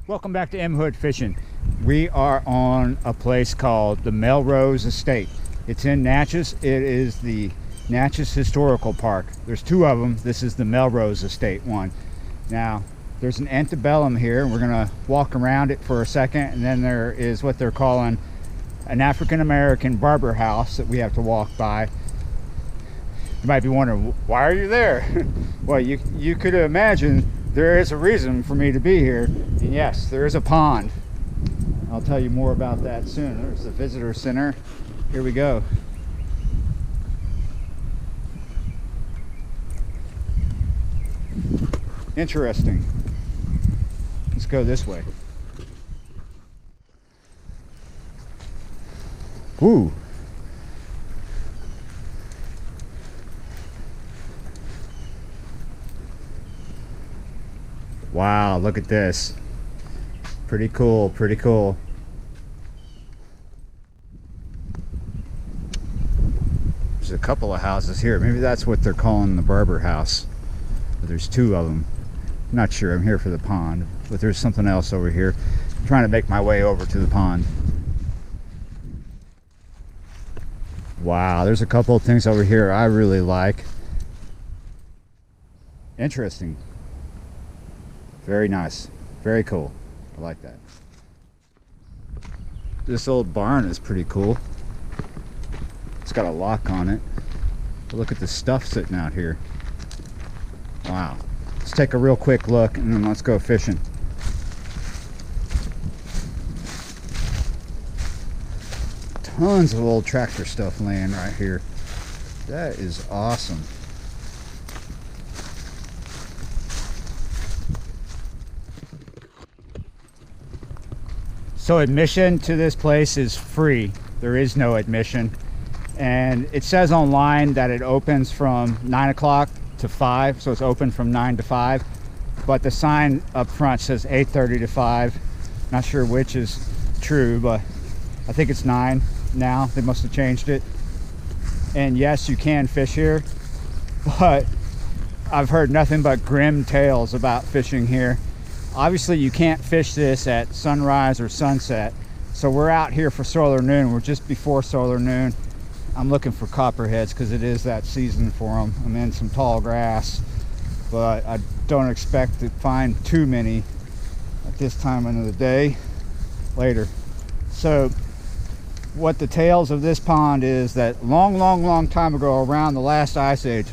Welcome back to M Hood Fishing. We are on a place called the Melrose Estate. It's in Natchez. It is the Natchez Historical Park. There's two of them. This is the Melrose Estate one. Now, there's an antebellum here, and we're gonna walk around it for a second, and then there is what they're calling an African-American barber house that we have to walk by. You might be wondering, why are you there? Well, you could imagine there is a reason for me to be here, and yes, there is a pond. I'll tell you more about that soon. There's the visitor center. Here we go. Interesting. Let's go this way. Ooh. Wow, look at this. Pretty cool, pretty cool. There's a couple of houses here. Maybe that's what they're calling the barber house. But there's two of them. I'm not sure. I'm here for the pond, but there's something else over here. I'm trying to make my way over to the pond. Wow, there's a couple of things over here I really like. Interesting. Very nice. Very cool. I like that. This old barn is pretty cool. It's got a lock on it. But look at the stuff sitting out here. Wow. Let's take a real quick look and then let's go fishing. Tons of old tractor stuff laying right here. That is awesome. So admission to this place is free. There is no admission. And it says online that it opens from 9 o'clock to 5, so it's open from 9 to 5. But the sign up front says 8:30 to 5. Not sure which is true, but I think it's 9 now. They must have changed it. And yes, you can fish here, but I've heard nothing but grim tales about fishing here. Obviously, you can't fish this at sunrise or sunset. So we're out here for solar noon. We're just before solar noon. I'm looking for copperheads because it is that season for them. I'm in some tall grass, but I don't expect to find too many at this time of the day later. So what the tales of this pond is that long time ago, around the last ice age,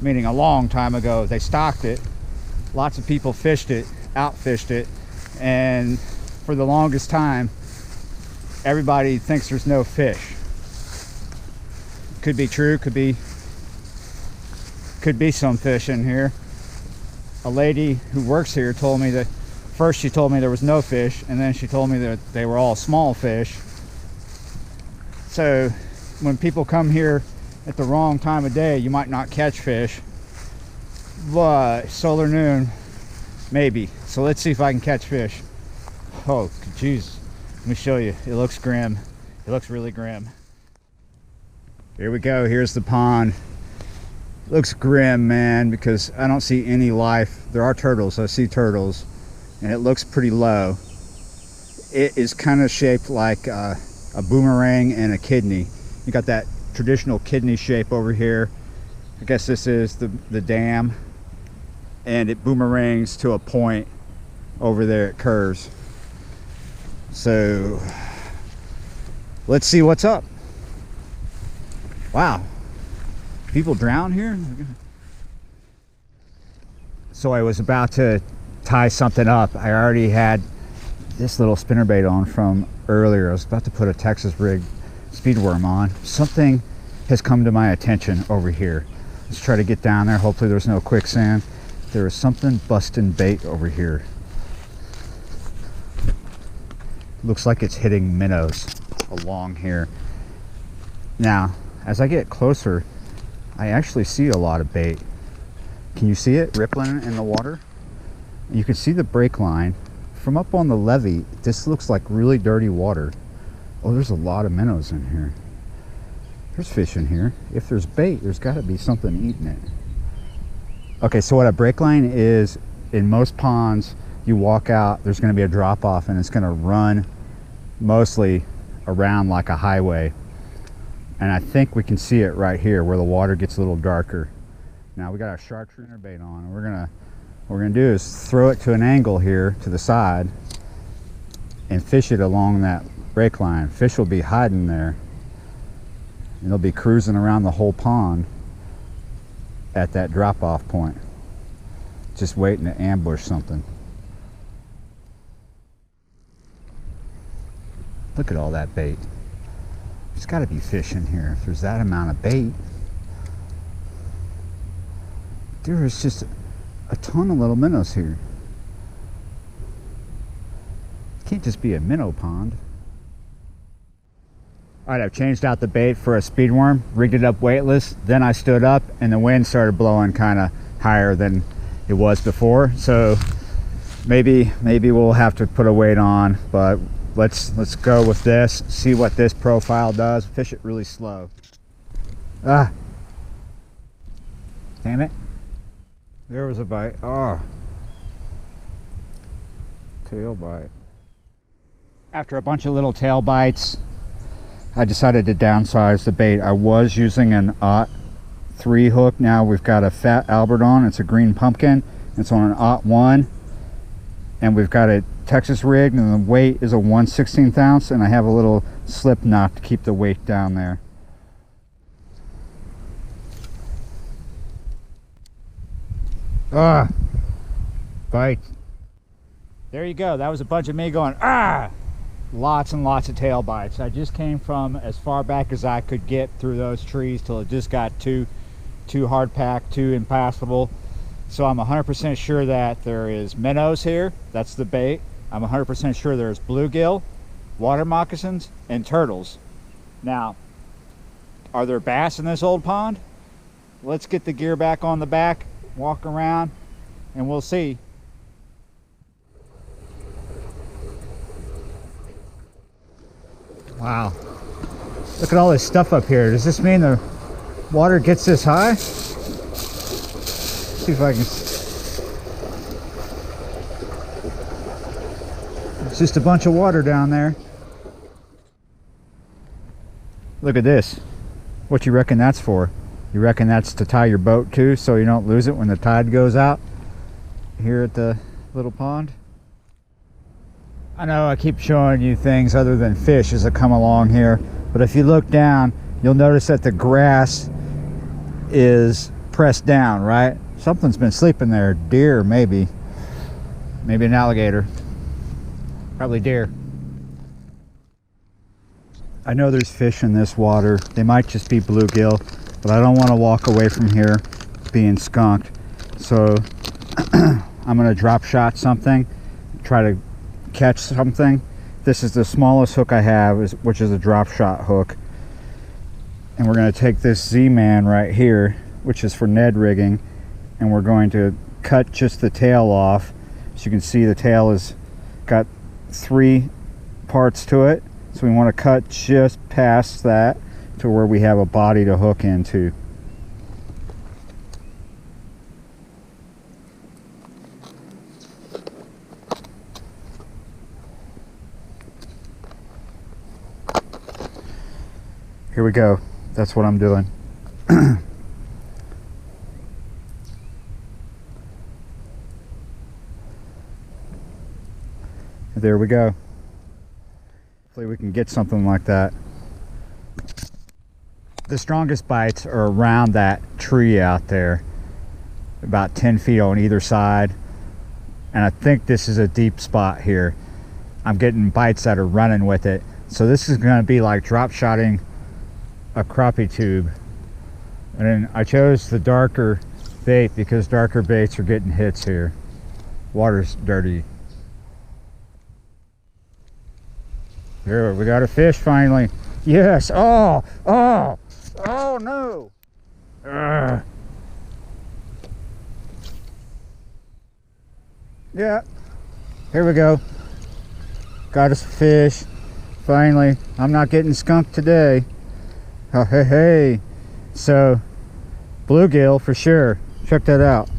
meaning a long time ago, they stocked it. Lots of people fished it, outfished it, and for the longest time everybody thinks there's no fish. Could be true, could be some fish in here. A lady who works here told me that first she told me there was no fish, and then she told me that they were all small fish. So when people come here at the wrong time of day, you might not catch fish, but solar noon, maybe. So let's see if I can catch fish. Oh, jeez. Let me show you. It looks grim. It looks really grim. Here we go. Here's the pond. Looks grim, man, because I don't see any life. There are turtles. I see turtles, and it looks pretty low. It is kind of shaped like a boomerang and a kidney. You got that traditional kidney shape over here. I guess this is the dam, and it boomerangs to a point over there. It curves. So let's see what's up. Wow, people drown here? So I was about to tie something up. I already had this little spinnerbait on from earlier. I was about to put a Texas rig speedworm on. Something has come to my attention over here. Let's try to get down there. Hopefully there's no quicksand. There is something busting bait over here. Looks like it's hitting minnows along here. Now, as I get closer, I actually see a lot of bait. Can you see it rippling in the water? You can see the break line. From up on the levee, this looks like really dirty water. Oh, there's a lot of minnows in here. There's fish in here. If there's bait, there's got to be something eating it. Okay, so what a break line is, in most ponds, you walk out, there's going to be a drop off, and it's going to run mostly around like a highway. And I think we can see it right here where the water gets a little darker. Now we got our chartreuse bait on, and what we're gonna do is throw it to an angle here to the side and fish it along that break line. Fish will be hiding there, and they'll be cruising around the whole pond at that drop off point, just waiting to ambush something. Look at all that bait. There's got to be fish in here if there's that amount of bait. There is just a ton of little minnows here. It can't just be a minnow pond. All right, I've changed out the bait for a speed worm, rigged it up weightless. Then I stood up and the wind started blowing kind of higher than it was before. So maybe we'll have to put a weight on, but let's go with this, see what this profile does. Fish it really slow. Ah, damn it. There was a bite. Oh, tail bite. After a bunch of little tail bites, I decided to downsize the bait. I was using an aught 3 hook. Now we've got a fat Albert on. It's a green pumpkin. It's on an aught 1, and we've got a Texas rig, and the weight is a 1/16 ounce, and I have a little slip knot to keep the weight down there. Ah, bite. There you go. That was a bunch of me going, ah! Lots and lots of tail bites. I just came from as far back as I could get through those trees till it just got too hard packed, too impassable. So I'm 100% sure that there is minnows here. That's the bait. I'm 100% sure there's bluegill, water moccasins, and turtles. Now, are there bass in this old pond? Let's get the gear back on the back, walk around, and we'll see. Wow. Look at all this stuff up here. Does this mean the water gets this high? Let's see if I can... It's just a bunch of water down there. Look at this. What you reckon that's for? You reckon that's to tie your boat to so you don't lose it when the tide goes out here at the little pond? I know I keep showing you things other than fish as I come along here, but if you look down, you'll notice that the grass is pressed down, right? Something's been sleeping there. Deer, maybe. Maybe an alligator. Probably deer. I know there's fish in this water. They might just be bluegill, but I don't want to walk away from here being skunked. So I'm going to drop shot something, try to catch something. This is the smallest hook I have, which is a drop shot hook. And we're going to take this Z-Man right here, which is for Ned rigging, and we're going to cut just the tail off. So you can see the tail has got 3 parts to it. So we want to cut just past that to where we have a body to hook into. Here we go. That's what I'm doing. There we go. Hopefully we can get something like that. The strongest bites are around that tree out there, about 10 feet on either side. And I think this is a deep spot here. I'm getting bites that are running with it. So this is going to be like drop shotting a crappie tube. And then I chose the darker bait because darker baits are getting hits here. Water's dirty. Here, we got a fish finally. Yes. Oh no. Yeah, here we go. Got us a fish finally. I'm not getting skunked today. Oh, hey. So bluegill for sure. Check that out.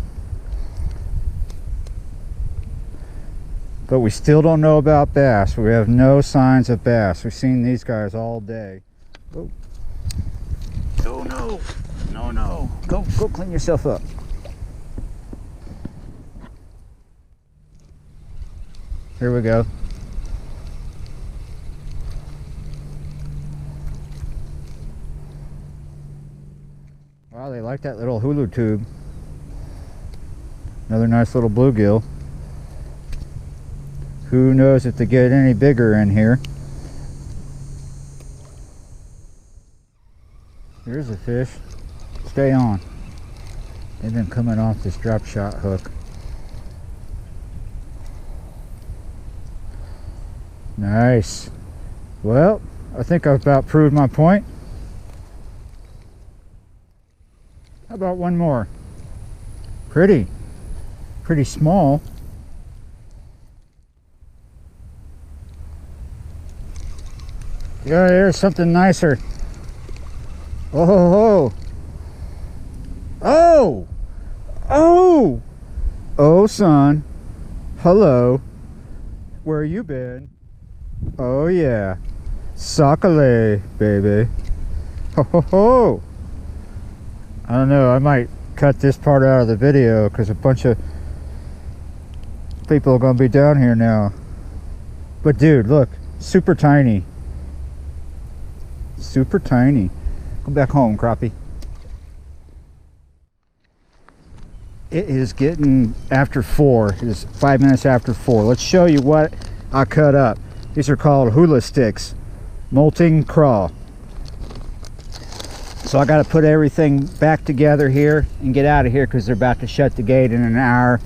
But we still don't know about bass. We have no signs of bass. We've seen these guys all day. Oh, oh no. No, no. Go clean yourself up. Here we go. Wow, they like that little hula tube. Another nice little bluegill. Who knows if they get any bigger in here. Here's a fish. Stay on. They've been coming off this drop shot hook. Nice. Well, I think I've about proved my point. How about one more? Pretty small. Yeah, there's something nicer. Oh, oh, oh, oh, son. Hello. Where you been? Oh yeah, Sakale, baby. Ho ho ho. I don't know, I might cut this part out of the video because a bunch of people are gonna be down here now. But dude, look, super tiny. Super tiny. Go back home, Crappie. It is getting after 4. It is 5 minutes after 4. Let's show you what I cut up. These are called hula sticks, molting craw. So I got to put everything back together here and get out of here because they're about to shut the gate in an hour.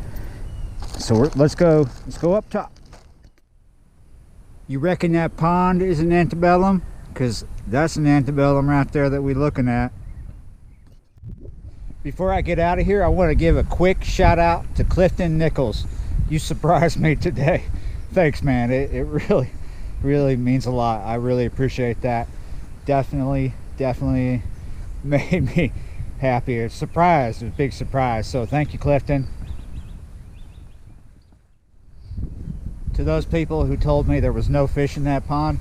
So let's go up top. You reckon that pond is an antebellum? Because that's an antebellum right there that we're looking at. Before I get out of here, I want to give a quick shout out to Clifton Nichols. You surprised me today. Thanks, man. It really means a lot. I really appreciate that. Definitely made me happy. It's a surprise. It was a big surprise. So thank you, Clifton. To those people who told me there was no fish in that pond,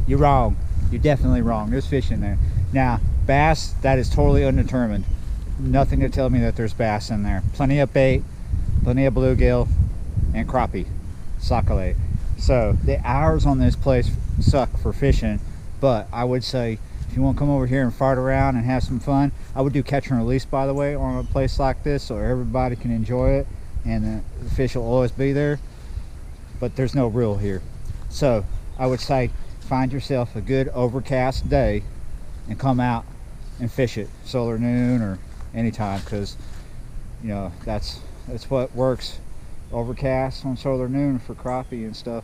you're wrong. You're definitely wrong. There's fish in there. Now, bass, that is totally undetermined. Nothing to tell me that there's bass in there. Plenty of bait, plenty of bluegill, and crappie, sakale. So the hours on this place suck for fishing, but I would say if you want to come over here and fart around and have some fun, I would do catch and release, by the way, on a place like this so everybody can enjoy it and the fish will always be there, but there's no rule here. So I would say find yourself a good overcast day and come out and fish it, solar noon or anytime, because you know that's what works. Overcast on solar noon for crappie and stuff.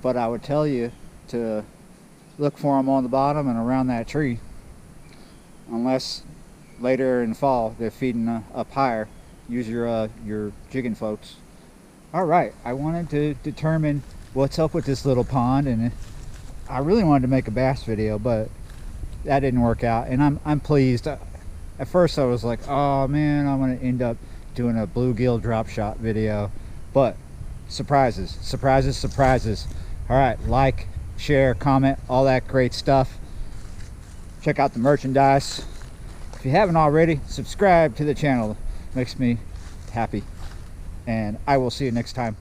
But I would tell you to look for them on the bottom and around that tree, unless later in fall they're feeding up higher. Use your jigging floats. All right, I wanted to determine what's up with this little pond, and I really wanted to make a bass video, but that didn't work out, and I'm pleased. At first I was like, oh man, I'm gonna end up doing a bluegill drop shot video, but surprises. All right, like, share, comment, all that great stuff. Check out the merchandise. If you haven't already, subscribe to the channel. Makes me happy, and I will see you next time.